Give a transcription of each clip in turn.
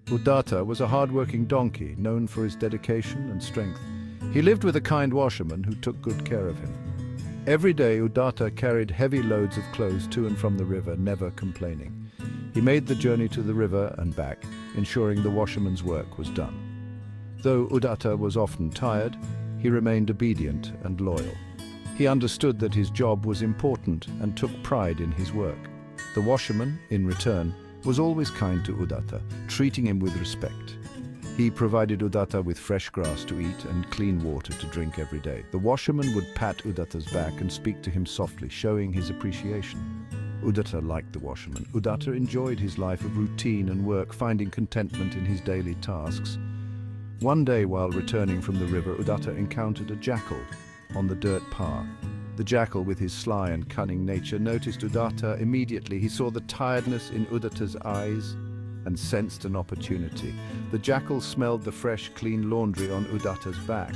Udata was a hard-working donkey known for his dedication and strength. He lived with a kind washerman who took good care of him. Every day Udata carried heavy loads of clothes to and from the river, never complaining. He made the journey to the river and back, ensuring the washerman's work was done. Though Udata was often tired, he remained obedient and loyal. He understood that his job was important and took pride in his work. The washerman, in return, was always kind to Udata, treating him with respect. He provided Udata with fresh grass to eat and clean water to drink every day. The washerman would pat Udata's back and speak to him softly, showing his appreciation. Udata liked the washerman. Udata enjoyed his life of routine and work, finding contentment in his daily tasks. One day, while returning from the river, Udata encountered a jackal on the dirt path. The jackal, with his sly and cunning nature, noticed Udata immediately. He saw the tiredness in Udata's eyes and sensed an opportunity. The jackal smelled the fresh, clean laundry on Udata's back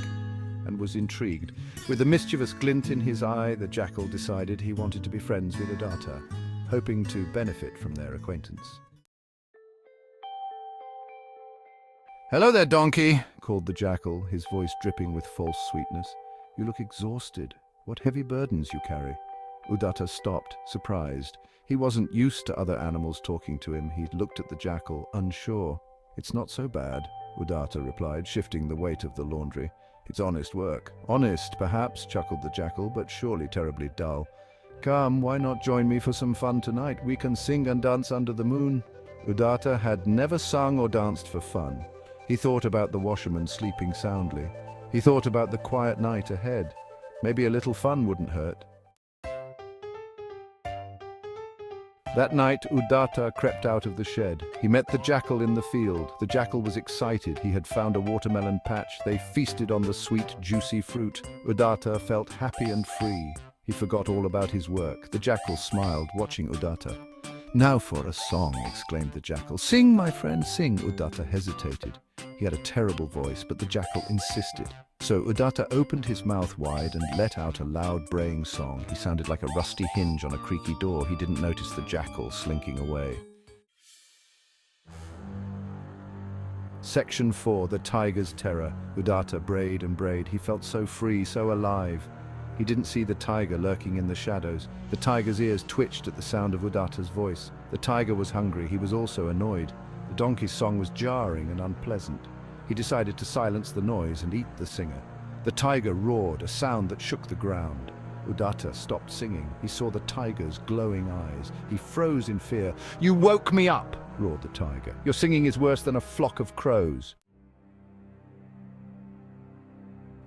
and was intrigued. With a mischievous glint in his eye, the jackal decided he wanted to be friends with Udata, hoping to benefit from their acquaintance. "Hello there, donkey," called the jackal, his voice dripping with false sweetness. "You look exhausted. What heavy burdens you carry." Udata stopped, surprised. He wasn't used to other animals talking to him. He looked at the jackal, unsure. "It's not so bad," Udata replied, shifting the weight of the laundry. "It's honest work." "Honest, perhaps," chuckled the jackal, "but surely terribly dull. Come, why not join me for some fun tonight? We can sing and dance under the moon." Udata had never sung or danced for fun. He thought about the washerman sleeping soundly. He thought about the quiet night ahead. Maybe a little fun wouldn't hurt. That night, Udata crept out of the shed. He met the jackal in the field. The jackal was excited. He had found a watermelon patch. They feasted on the sweet, juicy fruit. Udata felt happy and free. He forgot all about his work. The jackal smiled, watching Udata. "Now for a song," exclaimed the jackal. "Sing, my friend, sing." Udata hesitated. He had a terrible voice, but the jackal insisted. So Udata opened his mouth wide and let out a loud braying song. He sounded like a rusty hinge on a creaky door. He didn't notice the jackal slinking away. Section 4, The Tiger's Terror. Udata brayed and brayed. He felt so free, so alive. He didn't see the tiger lurking in the shadows. The tiger's ears twitched at the sound of Udata's voice. The tiger was hungry. He was also annoyed. The donkey's song was jarring and unpleasant. He decided to silence the noise and eat the singer. The tiger roared, a sound that shook the ground. Udata stopped singing. He saw the tiger's glowing eyes. He froze in fear. "You woke me up!" roared the tiger. "Your singing is worse than a flock of crows."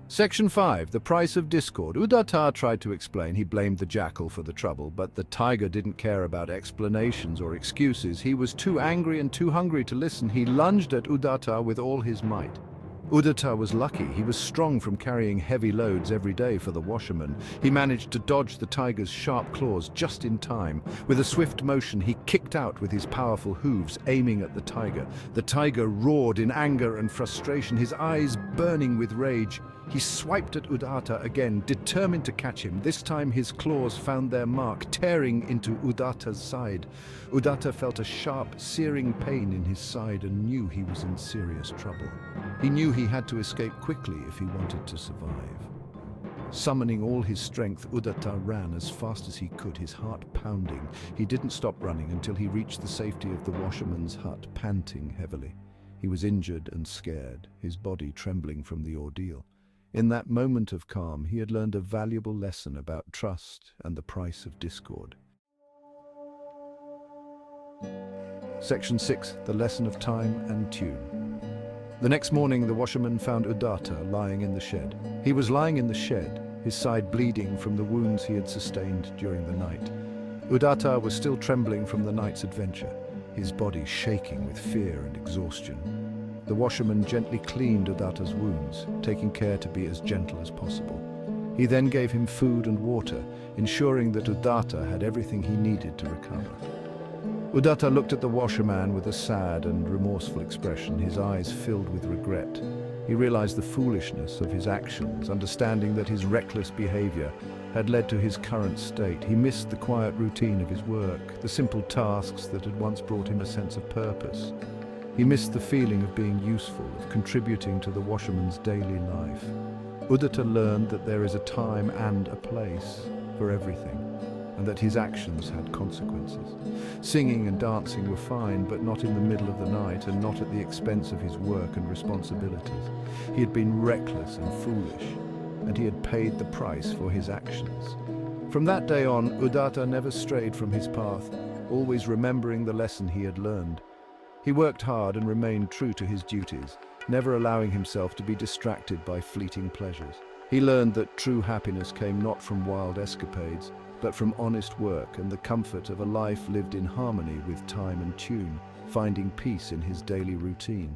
Section 5, The Price of Discord. Udata tried to explain. He blamed the jackal for the trouble, but the tiger didn't care about explanations or excuses. He was too angry and too hungry to listen. He lunged at Udata with all his might. Udata was lucky. He was strong from carrying heavy loads every day for the washerman. He managed to dodge the tiger's sharp claws just in time. With a swift motion, he kicked out with his powerful hooves, aiming at the tiger. The tiger roared in anger and frustration, his eyes burning with rage. He swiped at Udata again, determined to catch him. This time his claws found their mark, tearing into Udata's side. Udata felt a sharp, searing pain in his side and knew he was in serious trouble. He knew he had to escape quickly if he wanted to survive. Summoning all his strength, Udata ran as fast as he could, his heart pounding. He didn't stop running until he reached the safety of the washerman's hut, panting heavily. He was injured and scared, his body trembling from the ordeal. In that moment of calm, he had learned a valuable lesson about trust and the price of discord. Section 6, The Lesson of Time and Tune. The next morning, the washerman found Udata lying in the shed. He was lying in the shed, his side bleeding from the wounds he had sustained during the night. Udata was still trembling from the night's adventure, his body shaking with fear and exhaustion. The washerman gently cleaned Udata's wounds, taking care to be as gentle as possible. He then gave him food and water, ensuring that Udata had everything he needed to recover. Udata looked at the washerman with a sad and remorseful expression, his eyes filled with regret. He realized the foolishness of his actions, understanding that his reckless behavior had led to his current state. He missed the quiet routine of his work, the simple tasks that had once brought him a sense of purpose. He missed the feeling of being useful, of contributing to the washerman's daily life. Udatta learned that there is a time and a place for everything, and that his actions had consequences. Singing and dancing were fine, but not in the middle of the night and not at the expense of his work and responsibilities. He had been reckless and foolish, and he had paid the price for his actions. From that day on, Udatta never strayed from his path, always remembering the lesson he had learned. He worked hard and remained true to his duties, never allowing himself to be distracted by fleeting pleasures. He learned that true happiness came not from wild escapades, but from honest work and the comfort of a life lived in harmony with time and tune, finding peace in his daily routine.